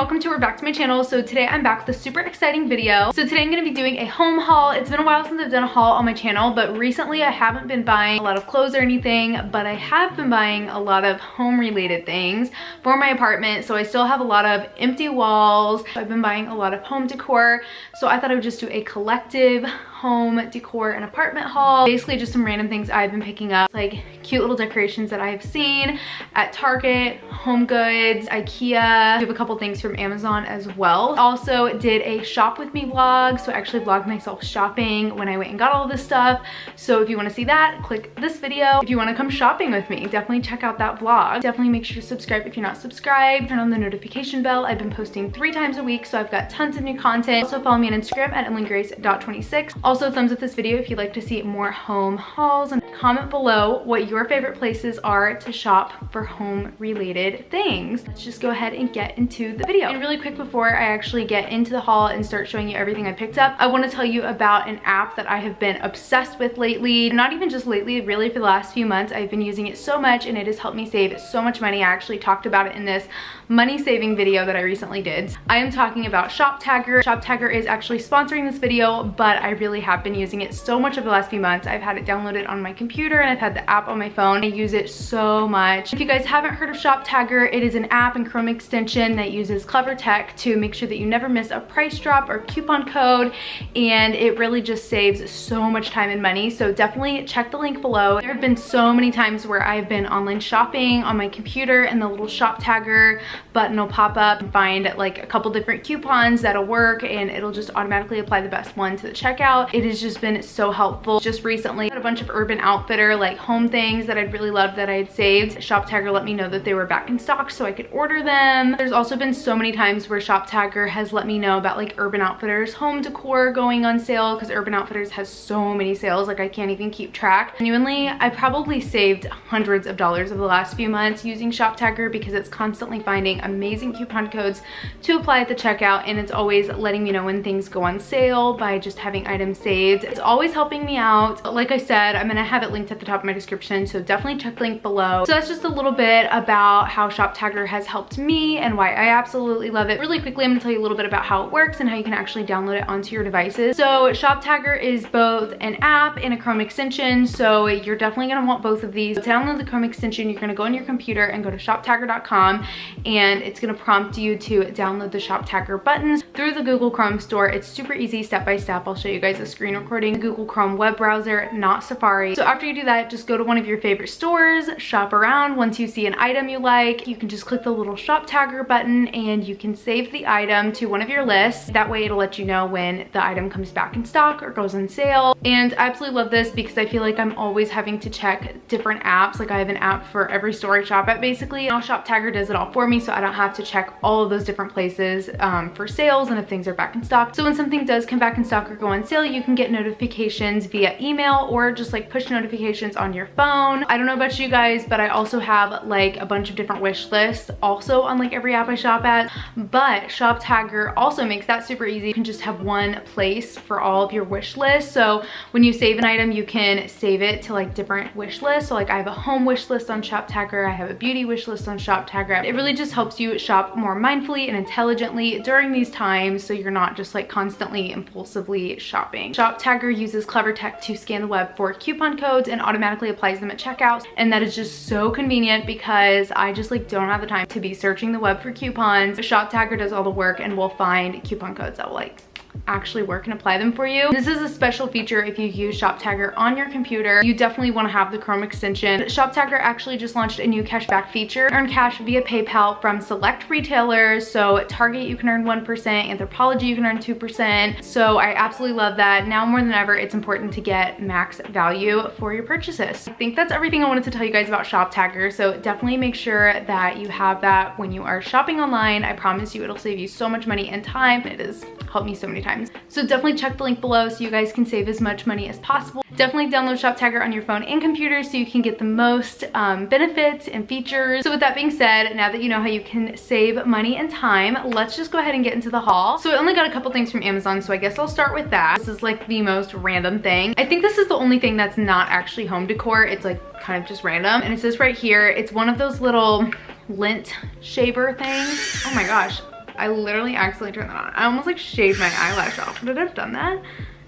welcome to or back to my channel. So today I'm back with a super exciting video. So today I'm going to be doing a home haul. It's been a while since I've done a haul on my channel, but recently I haven't been buying a lot of clothes or anything, but I have been buying a lot of home related things for my apartment. So I still have a lot of empty walls. I've been buying a lot of home decor. So I thought I would just do a collective home decor and apartment haul. Basically just some random things I've been picking up, like cute little decorations that I've seen at Target, Home Goods, Ikea. I have a couple things from Amazon as well. Also did a shop with me vlog, so I actually vlogged myself shopping when I went and got all this stuff. So if you want to see that, click this video. If you want to come shopping with me, definitely check out that vlog. Definitely make sure to subscribe if you're not subscribed. Turn on the notification bell. I've been posting 3 times a week, so I've got tons of new content. Also follow me on Instagram at emilygrace.26. Also thumbs up this video if you'd like to see more home hauls, and comment below what your favorite places are to shop for home related things. Let's just go ahead and get into the video. And really quick before I actually get into the haul and start showing you everything I picked up, I want to tell you about an app that I have been obsessed with lately. Not even just lately, really for the last few months. I've been using it so much and it has helped me save so much money. I actually talked about it in this money saving video that I recently did. I am talking about ShopTagger. ShopTagger is actually sponsoring this video, but I really have been using it so much over the last few months. I've had it downloaded on my computer and I've had the app on my phone. I use it so much. If you guys haven't heard of ShopTagger, it is an app and Chrome extension that uses clever tech to make sure that you never miss a price drop or coupon code, and it really just saves so much time and money. So definitely check the link below. There have been so many times where I've been online shopping on my computer and the little ShopTagger button will pop up and find like a couple different coupons that'll work, and it'll just automatically apply the best one to the checkout. It has just been so helpful. Just recently I had a bunch of Urban Outfitter like home things that I'd really loved that I had saved. ShopTagger let me know that they were back in stock so I could order them. There's also been so many times where ShopTagger has let me know about like Urban Outfitters home decor going on sale, because Urban Outfitters has so many sales, like I can't even keep track. Genuinely, I probably saved hundreds of dollars over the last few months using ShopTagger because it's constantly finding amazing coupon codes to apply at the checkout, and it's always letting me know when things go on sale by just having items saved. It's always helping me out. Like I said, I'm gonna have it linked at the top of my description, so definitely check the link below. So that's just a little bit about how ShopTagger has helped me and why I absolutely love it. Really quickly, I'm gonna tell you a little bit about how it works and how you can actually download it onto your devices. So ShopTagger is both an app and a Chrome extension, so you're definitely gonna want both of these. To download the Chrome extension, you're gonna go on your computer and go to shoptagger.com, and it's gonna prompt you to download the ShopTagger buttons through the Google Chrome store. It's super easy, step by step. I'll show you guys a screen recording. Google Chrome web browser, not Safari. So after you do that, just go to one of your favorite stores, shop around. Once you see an item you like, you can just click the little ShopTagger button and you can save the item to one of your lists. That way it'll let you know when the item comes back in stock or goes on sale. And I absolutely love this because I feel like I'm always having to check different apps. Like I have an app for every store I shop at basically. Now ShopTagger does it all for me, so I don't have to check all of those different places for sales and if things are back in stock. So when something does come back in stock or go on sale, you can get notifications via email or just like push notifications on your phone. I don't know about you guys, but I also have like a bunch of different wish lists also on like every app I shop at, but ShopTagger also makes that super easy. You can just have one place for all of your wish lists. So when you save an item, you can save it to like different wish lists. So like I have a home wish list on ShopTagger, I have a beauty wish list on ShopTagger. It really just helps you shop more mindfully and intelligently during these times, so you're not just like constantly impulsively shopping. ShopTagger uses clever tech to scan the web for coupon codes and automatically applies them at checkout, and that is just so convenient because I just like don't have the time to be searching the web for coupons. ShopTagger does all the work and will find coupon codes that will like actually work and apply them for you. This is a special feature if you use ShopTagger on your computer. You definitely want to have the Chrome extension. ShopTagger actually just launched a new cashback feature. Earn cash via PayPal from select retailers. So at Target you can earn 1%, Anthropologie you can earn 2%. So I absolutely love that. Now more than ever, it's important to get max value for your purchases. I think that's everything I wanted to tell you guys about ShopTagger. So definitely make sure that you have that when you are shopping online. I promise you it'll save you so much money and time. It has helped me so many times. So definitely check the link below so you guys can save as much money as possible. Definitely download ShopTagger on your phone and computer so you can get the most benefits and features. So with that being said, now that you know how you can save money and time, let's just go ahead and get into the haul. So I only got a couple things from Amazon, so I guess I'll start with that. This is like the most random thing. I think this is the only thing that's not actually home decor. It's like kind of just random. And it says right here, it's one of those little lint shaver things. Oh my gosh. I literally accidentally turned that on. I almost like shaved my eyelash off. Would I have done that?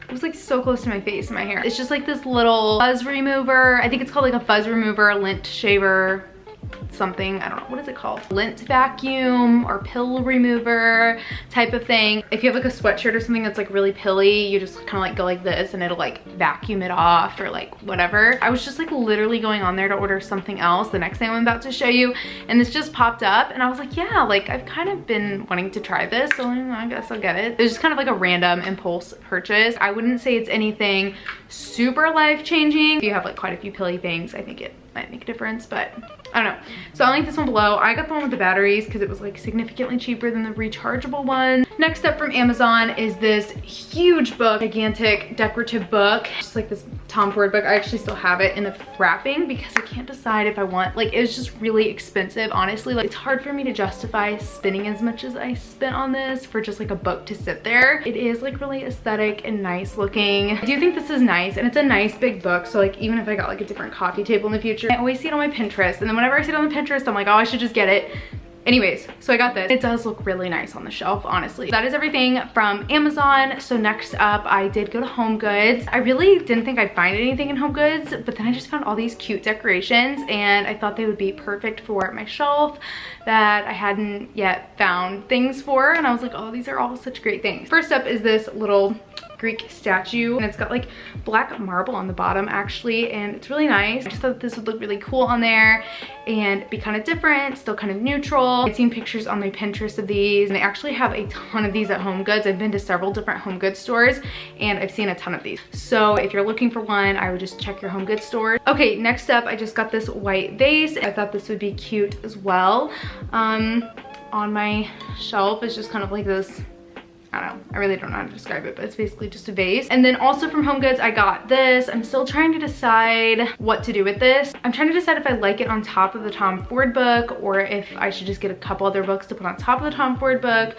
It was like so close to my face and my hair. It's just like this little fuzz remover. I think it's called like a fuzz remover, lint shaver, something. I don't know, what is it called? Lint vacuum or pill remover type of thing. If you have like a sweatshirt or something that's like really pilly, you just kind of like go like this and it'll like vacuum it off or like whatever. I was just like literally going on there to order something else, the next thing I'm about to show you, and this just popped up and I was like, yeah, like I've kind of been wanting to try this, so I guess I'll get it. It's just kind of like a random impulse purchase. I wouldn't say it's anything super life-changing. If you have like quite a few pilly things, I think it might make a difference, but I don't know. So I'll link this one below. I got the one with the batteries because it was like significantly cheaper than the rechargeable one. Next up from Amazon is this huge book, gigantic decorative book. Just like this Tom Ford book. I actually still have it in the wrapping because I can't decide if I want, like, it's just really expensive, honestly. Like, it's hard for me to justify spending as much as I spent on this for just like a book to sit there. It is like really aesthetic and nice looking. I do think this is nice, and it's a nice big book, so like even if I got like a different coffee table in the future, I always see it on my Pinterest, and then whenever I see it on the Pinterest, I'm like, oh, I should just get it. Anyways, so I got this. It does look really nice on the shelf, honestly. That is everything from Amazon. So next up, I did go to Home Goods. I really didn't think I'd find anything in Home Goods, but then I just found all these cute decorations, and I thought they would be perfect for my shelf that I hadn't yet found things for, and I was like, oh, these are all such great things. First up is this little Greek statue, and it's got like black marble on the bottom actually, and it's really nice. I just thought this would look really cool on there and be kind of different, still kind of neutral. I've seen pictures on my Pinterest of these, and they actually have a ton of these at Home Goods. I've been to several different Home Goods stores and I've seen a ton of these. So if you're looking for one, I would just check your Home Goods store. Okay, next up, I just got this white vase. I thought this would be cute as well. On my shelf is just kind of like this, I don't know, I really don't know how to describe it, but it's basically just a vase. And then also from Home Goods, I got this. I'm still trying to decide what to do with this. I'm trying to decide if I like it on top of the Tom Ford book, or if I should just get a couple other books to put on top of the Tom Ford book,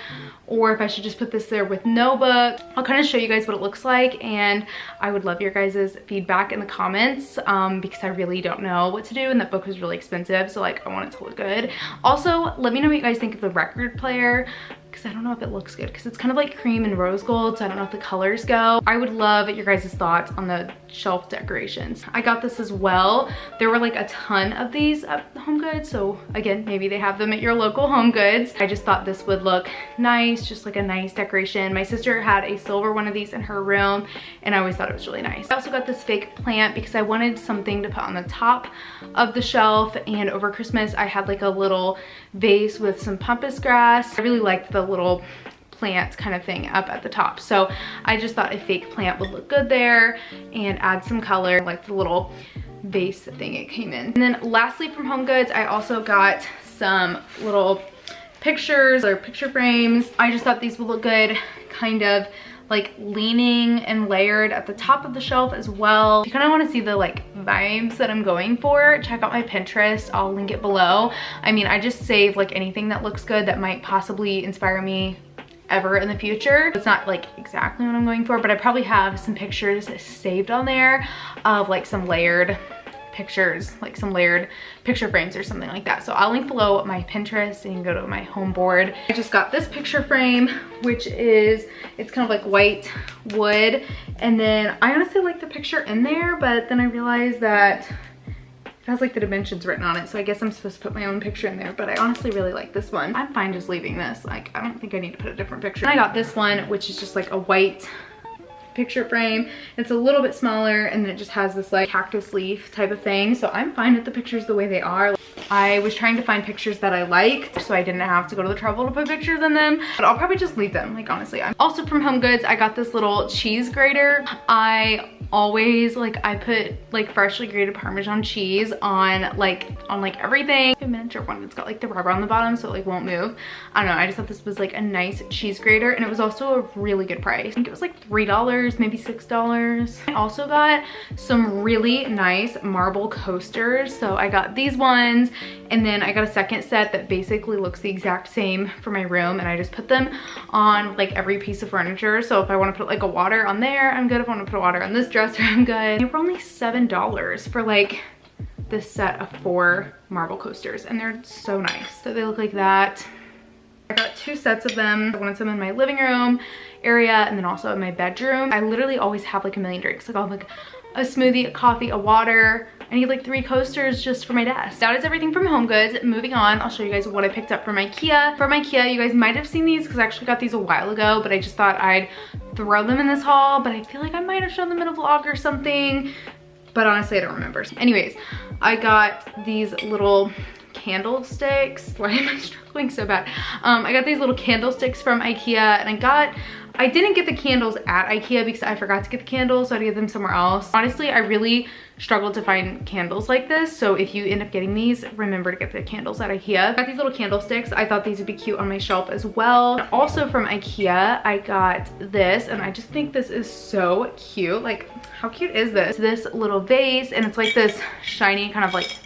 or if I should just put this there with no book. I'll kind of show you guys what it looks like, and I would love your guys' feedback in the comments because I really don't know what to do, and that book was really expensive, so like I want it to look good. Also, let me know what you guys think of the record player, because I don't know if it looks good, because it's kind of like cream and rose gold, so I don't know if the colors go. I would love your guys' thoughts on the shelf decorations. I got this as well. There were like a ton of these at Home Goods, so again, maybe they have them at your local Home Goods. I just thought this would look nice, just like a nice decoration. My sister had a silver one of these in her room, and I always thought it was really nice. I also got this fake plant because I wanted something to put on the top of the shelf, and over Christmas I had like a little vase with some pampas grass. I really liked the little plant kind of thing up at the top, so I just thought a fake plant would look good there and add some color, like the little vase thing it came in. And then lastly from Home Goods, I also got some little pictures or picture frames. I just thought these would look good, kind of like leaning and layered at the top of the shelf as well. If you kind of want to see the like vibes that I'm going for, check out my Pinterest. I'll link it below. I mean, I just save like anything that looks good that might possibly inspire me ever in the future. It's not like exactly what I'm going for, but I probably have some pictures saved on there of like some layered pictures, like some layered picture frames or something like that. So I'll link below my Pinterest, and you can go to my home board. I just got this picture frame, which is, it's kind of like white wood, and then I honestly like the picture in there, but then I realized that it has like the dimensions written on it, so I guess I'm supposed to put my own picture in there, but I honestly really like this one. I'm fine just leaving this. Like, I don't think I need to put a different picture. And I got this one, which is just like a white picture frame. It's a little bit smaller, and then it just has this like cactus leaf type of thing, so I'm fine with the pictures the way they are. I was trying to find pictures that I liked, so I didn't have to go to the trouble to put pictures in them, but I'll probably just leave them, like honestly. Also from Home Goods, I got this little cheese grater. I always I put like freshly grated Parmesan cheese on like everything. A miniature one, it's got like the rubber on the bottom so it like won't move. I don't know, I just thought this was like a nice cheese grater, and it was also a really good price. I think it was like $3, maybe $6. I also got some really nice marble coasters. So I got these ones, and then I got a second set that basically looks the exact same for my room, and I just put them on like every piece of furniture. So if I want to put like a water on there, I'm good. If I want to put a water on this dresser, I'm good. They were only $7 for like this set of 4 marble coasters, and they're so nice. So they look like that. I got 2 sets of them. I wanted some in my living room area and then also in my bedroom. I literally always have like a million drinks. Like I'll have like a smoothie, a coffee, a water. I need like 3 coasters just for my desk. That is everything from HomeGoods. Moving on, I'll show you guys what I picked up from Ikea. From Ikea, you guys might have seen these because I actually got these a while ago, but I just thought I'd throw them in this haul, but I feel like I might have shown them in a vlog or something, but honestly, I don't remember. Anyways, I got these little candlesticks. Why am I struggling so bad? I got these little candlesticks from Ikea, and I didn't get the candles at Ikea because I forgot to get the candles, so I had to get them somewhere else. Honestly, I really struggled to find candles like this, so if you end up getting these, remember to get the candles at Ikea. I got these little candlesticks. I thought these would be cute on my shelf as well. And also from Ikea, I got this, and I just think this is so cute. Like, how cute is this? It's this little vase, and it's like this shiny kind of like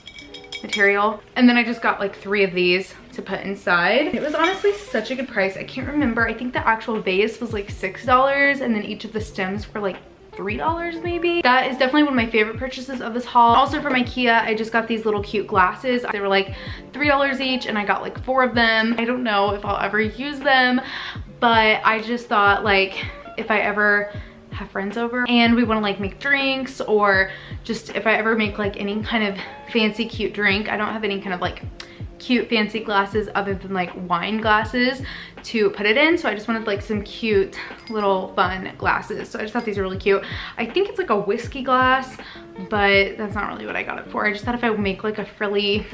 material. And then I just got like 3 of these to put inside. It was honestly such a good price. I can't remember. I think the actual vase was like $6, and then each of the stems were like $3 maybe. That is definitely one of my favorite purchases of this haul. Also from Ikea, I just got these little cute glasses. They were like $3 each, and I got like 4 of them. I don't know if I'll ever use them, but I just thought like if I ever have friends over and we want to like make drinks, or just if I ever make like any kind of fancy cute drink, I don't have any kind of like cute fancy glasses other than like wine glasses to put it in, so I just wanted like some cute little fun glasses. So I just thought these were really cute. I think it's like a whiskey glass, but that's not really what I got it for. I just thought if I would make like a really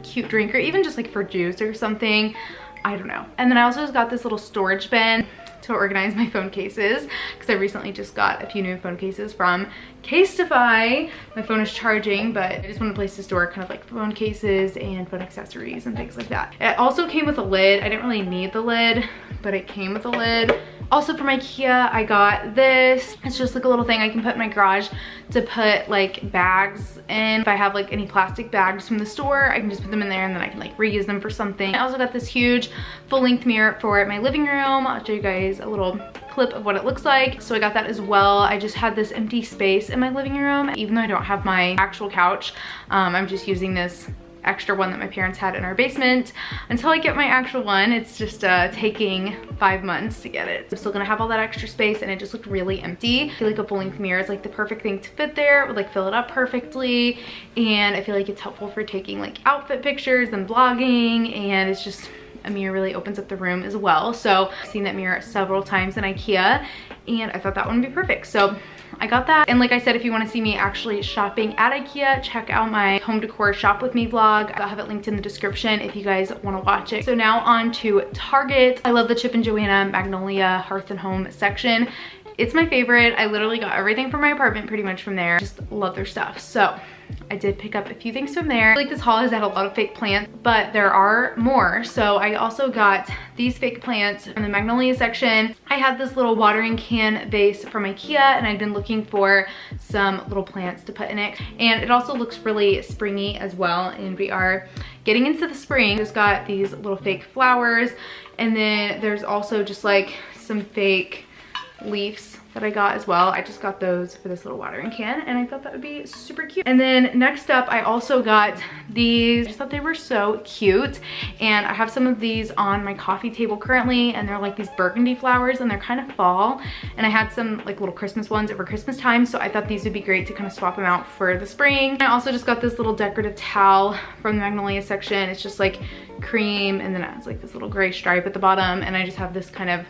cute drink, or even just like for juice or something, I don't know. And then I also just got this little storage bin to organize my phone cases because I recently just got a few new phone cases from Casetify. My phone is charging, but I just wanted a place to store kind of like phone cases and phone accessories and things like that. It also came with a lid. I didn't really need the lid, but it came with a lid. Also from Ikea, I got this. It's just like a little thing I can put in my garage to put like bags in. If I have like any plastic bags from the store, I can just put them in there and then I can like reuse them for something. I also got this huge full-length mirror for my living room. I'll show you guys a little clip of what it looks like. So I got that as well. I just had this empty space in my living room, even though I don't have my actual couch. I'm just using this extra one that my parents had in our basement until I get my actual one. It's just taking 5 months to get it. I'm still gonna have all that extra space, and it just looked really empty. I feel like a full-length mirror is like the perfect thing to fit there. It would like fill it up perfectly, and I feel like it's helpful for taking like outfit pictures and vlogging, and it's just a mirror really opens up the room as well. So I've seen that mirror several times in Ikea, and I thought that one would be perfect. So I got that. And like I said, if you want to see me actually shopping at Ikea, check out my home decor shop with me vlog. I'll have it linked in the description if you guys want to watch it. So now on to Target. I love the Chip and Joanna Magnolia Hearth and Home section. It's my favorite. I literally got everything from my apartment pretty much from there. Just love their stuff. So I did pick up a few things from there. Like this haul has had a lot of fake plants, but there are more. So I also got these fake plants from the Magnolia section. I had this little watering can vase from Ikea, and I'd been looking for some little plants to put in it. And it also looks really springy as well, and we are getting into the spring. Just got these little fake flowers, and then there's also just like some fake leaves that I got as well. I just got those for this little watering can, and I thought that would be super cute. And then next up, I also got these. I just thought they were so cute, and I have some of these on my coffee table currently, and they're like these burgundy flowers, and they're kind of fall, and I had some like little Christmas ones over Christmas time, so I thought these would be great to kind of swap them out for the spring. I also just got this little decorative towel from the Magnolia section. It's just like cream, and then it has like this little gray stripe at the bottom, and I just have this kind of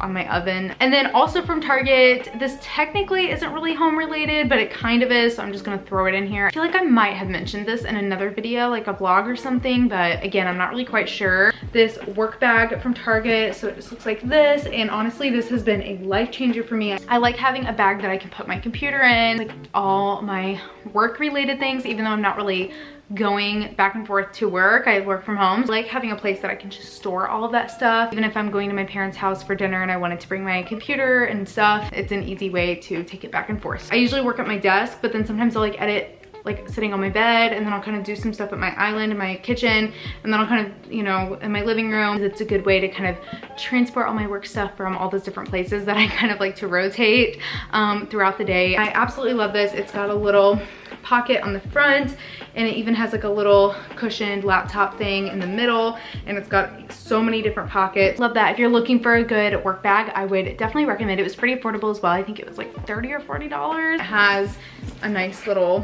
on my oven. And then also from Target, this technically isn't really home related, but it kind of is, so I'm just gonna throw it in here. I feel like I might have mentioned this in another video, like a vlog or something, but again, I'm not really quite sure. This work bag from Target, so it just looks like this, and honestly, this has been a life changer for me. I like having a bag that I can put my computer in, like all my work related things, even though I'm not really going back and forth to work. I work from home. I like having a place that I can just store all of that stuff. Even if I'm going to my parents' house for dinner and I wanted to bring my computer and stuff, it's an easy way to take it back and forth. I usually work at my desk, but then sometimes I'll like edit like sitting on my bed, and then I'll kind of do some stuff at my island in my kitchen, and then I'll kind of, you know, in my living room. It's a good way to kind of transport all my work stuff from all those different places that I kind of like to rotate throughout the day. I absolutely love this. It's got a little pocket on the front, and it even has like a little cushioned laptop thing in the middle, and it's got so many different pockets. Love that. If you're looking for a good work bag, I would definitely recommend it. It was pretty affordable as well. I think it was like $30 or $40. It has a nice little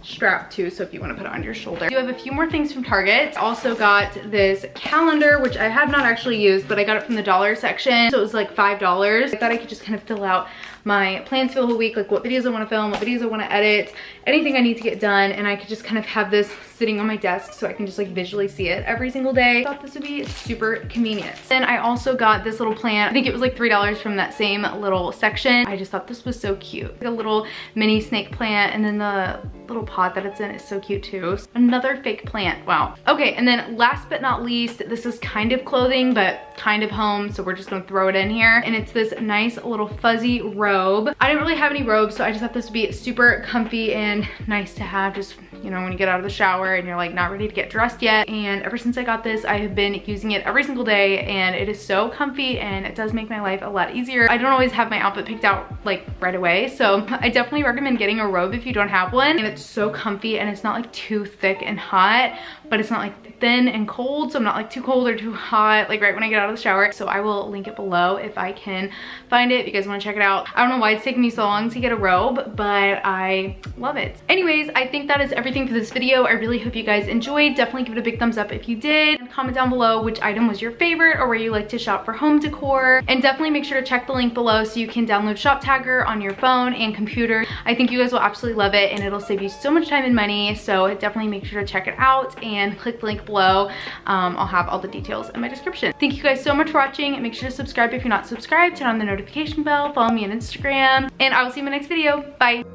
strap too, so if you want to put it on your shoulder. You have a few more things from Target. Also got this calendar, which I have not actually used, but I got it from the dollar section, so it was like $5. I thought I could just kind of fill out my plans for the whole week, like what videos I want to film, what videos I want to edit, anything I need to get done, and I could just kind of have this sitting on my desk so I can just like visually see it every single day. I thought this would be super convenient. Then I also got this little plant. I think it was like $3 from that same little section. I just thought this was so cute. Like a little mini snake plant, and then the little pot that it's in is so cute too. Another fake plant, wow. Okay, and then last but not least, this is kind of clothing, but kind of home, so we're just gonna throw it in here. And it's this nice little fuzzy robe. I didn't really have any robes, so I just thought this would be super comfy and nice to have, just, you know, when you get out of the shower and you're like not ready to get dressed yet. And ever since I got this, I have been using it every single day, and it is so comfy, and it does make my life a lot easier. I don't always have my outfit picked out like right away, so I definitely recommend getting a robe if you don't have one. And it's so comfy, and it's not like too thick and hot, but it's not like thin and cold, so I'm not like too cold or too hot like right when I get out of the shower. So I will link it below if I can find it if you guys want to check it out. I don't know why it's taking me so long to get a robe, but I love it. Anyways, I think that is everything for this video. I really hope you guys enjoyed. Definitely give it a big thumbs up if you did. Comment down below which item was your favorite or where you like to shop for home decor, and definitely make sure to check the link below so you can download Shop Tagger on your phone and computer. I think you guys will absolutely love it, and it'll save you so much time and money, so definitely make sure to check it out and click the link below. I'll have all the details in my description. Thank you guys so much for watching. Make sure to subscribe if you're not subscribed, turn on the notification bell, follow me on Instagram, and I will see you in my next video. Bye.